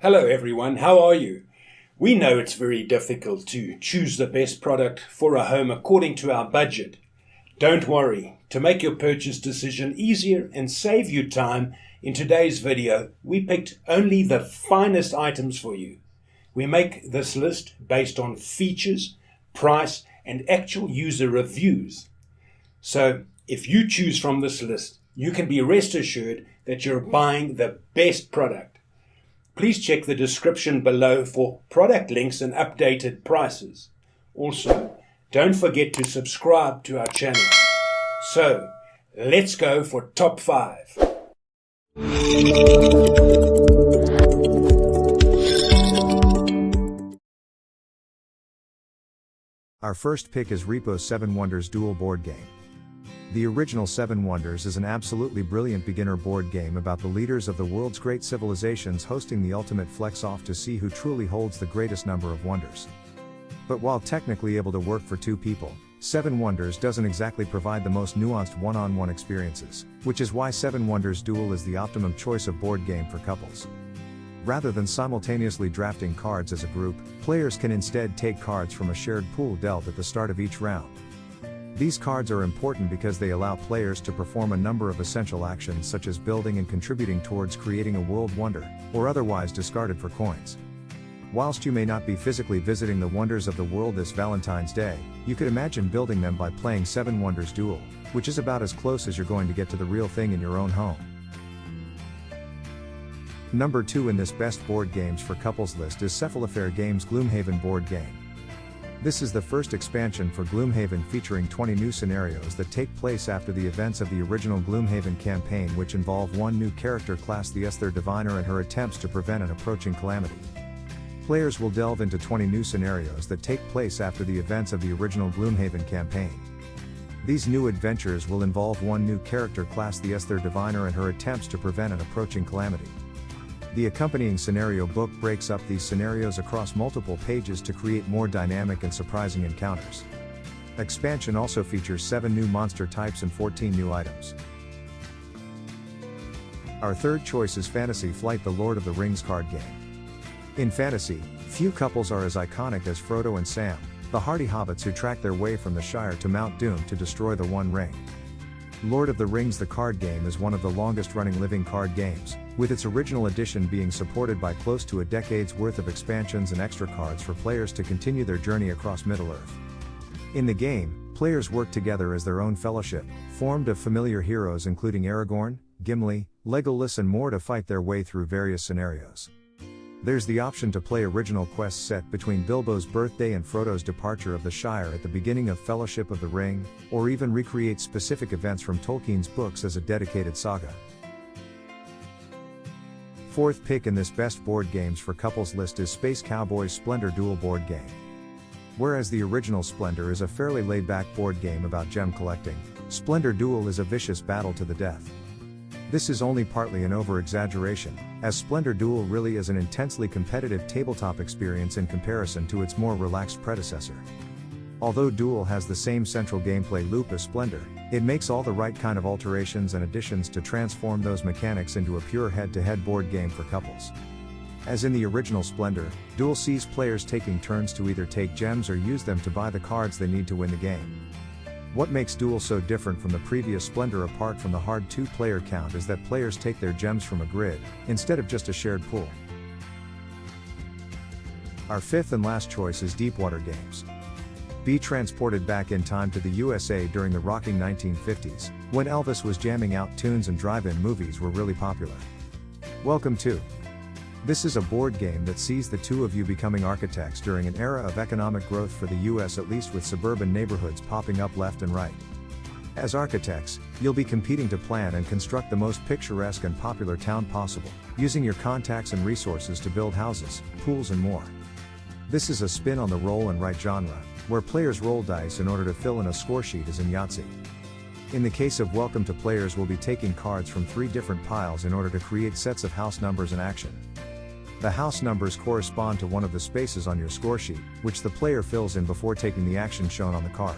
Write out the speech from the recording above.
Hello everyone, how are you? We know it's very difficult to choose the best product for a home according to our budget. Don't worry, to make your purchase decision easier and save you time, in today's video we picked only the finest items for you. We make this list based on features, price and actual user reviews. So if you choose from this list, you can be rest assured that you're buying the best product. Please check the description below for product links and updated prices. Also, don't forget to subscribe to our channel. So, let's go for top 5. Our first pick is Repo's 7 Wonders Duel board game. The original 7 Wonders is an absolutely brilliant beginner board game about the leaders of the world's great civilizations hosting the ultimate flex-off to see who truly holds the greatest number of wonders. But while technically able to work for 2 people, 7 Wonders doesn't exactly provide the most nuanced one-on-one experiences, which is why 7 Wonders Duel is the optimum choice of board game for couples. Rather than simultaneously drafting cards as a group, players can instead take cards from a shared pool dealt at the start of each round. These cards are important because they allow players to perform a number of essential actions such as building and contributing towards creating a world wonder, or otherwise discarded for coins. Whilst you may not be physically visiting the wonders of the world this Valentine's Day, you could imagine building them by playing 7 Wonders Duel, which is about as close as you're going to get to the real thing in your own home. Number 2 in this best board games for couples list is Cephalofair Games' Gloomhaven board game. This is the first expansion for Gloomhaven featuring 20 new scenarios that take place after the events of the original Gloomhaven campaign, which involve one new character class, the Aether Diviner, and her attempts to prevent an approaching calamity. Players will delve into 20 new scenarios that take place after the events of the original Gloomhaven campaign. These new adventures will involve one new character class, the Aether Diviner, and her attempts to prevent an approaching calamity. The accompanying scenario book breaks up these scenarios across multiple pages to create more dynamic and surprising encounters. Expansion also features 7 new monster types and 14 new items. Our third choice is Fantasy Flight: The Lord of the Rings card game. In fantasy, few couples are as iconic as Frodo and Sam, the hardy hobbits who track their way from the Shire to Mount Doom to destroy the One Ring. Lord of the Rings the card game is one of the longest-running living card games, with its original edition being supported by close to a decade's worth of expansions and extra cards for players to continue their journey across Middle-earth. In the game, players work together as their own fellowship, formed of familiar heroes including Aragorn, Gimli, Legolas and more to fight their way through various scenarios. There's the option to play original quests set between Bilbo's birthday and Frodo's departure of the Shire at the beginning of Fellowship of the Ring, or even recreate specific events from Tolkien's books as a dedicated saga. Fourth pick in this best board games for couples list is Space Cowboys Splendor Duel board game. Whereas the original Splendor is a fairly laid-back board game about gem collecting, Splendor Duel is a vicious battle to the death. This is only partly an over-exaggeration, as Splendor Duel really is an intensely competitive tabletop experience in comparison to its more relaxed predecessor. Although Duel has the same central gameplay loop as Splendor, it makes all the right kind of alterations and additions to transform those mechanics into a pure head-to-head board game for couples. As in the original Splendor, Duel sees players taking turns to either take gems or use them to buy the cards they need to win the game. What makes Duel so different from the previous Splendor apart from the hard 2-player count is that players take their gems from a grid, instead of just a shared pool. Our fifth and last choice is Deepwater Games. Be transported back in time to the USA during the rocking 1950s, when Elvis was jamming out tunes and drive-in movies were really popular. Welcome to. This is a board game that sees the two of you becoming architects during an era of economic growth for the US, at least with suburban neighborhoods popping up left and right. As architects, you'll be competing to plan and construct the most picturesque and popular town possible, using your contacts and resources to build houses, pools and more. This is a spin on the roll and write genre, where players roll dice in order to fill in a score sheet as in Yahtzee. In the case of Welcome to, players will be taking cards from 3 different piles in order to create sets of house numbers in action. The house numbers correspond to one of the spaces on your score sheet, which the player fills in before taking the action shown on the card.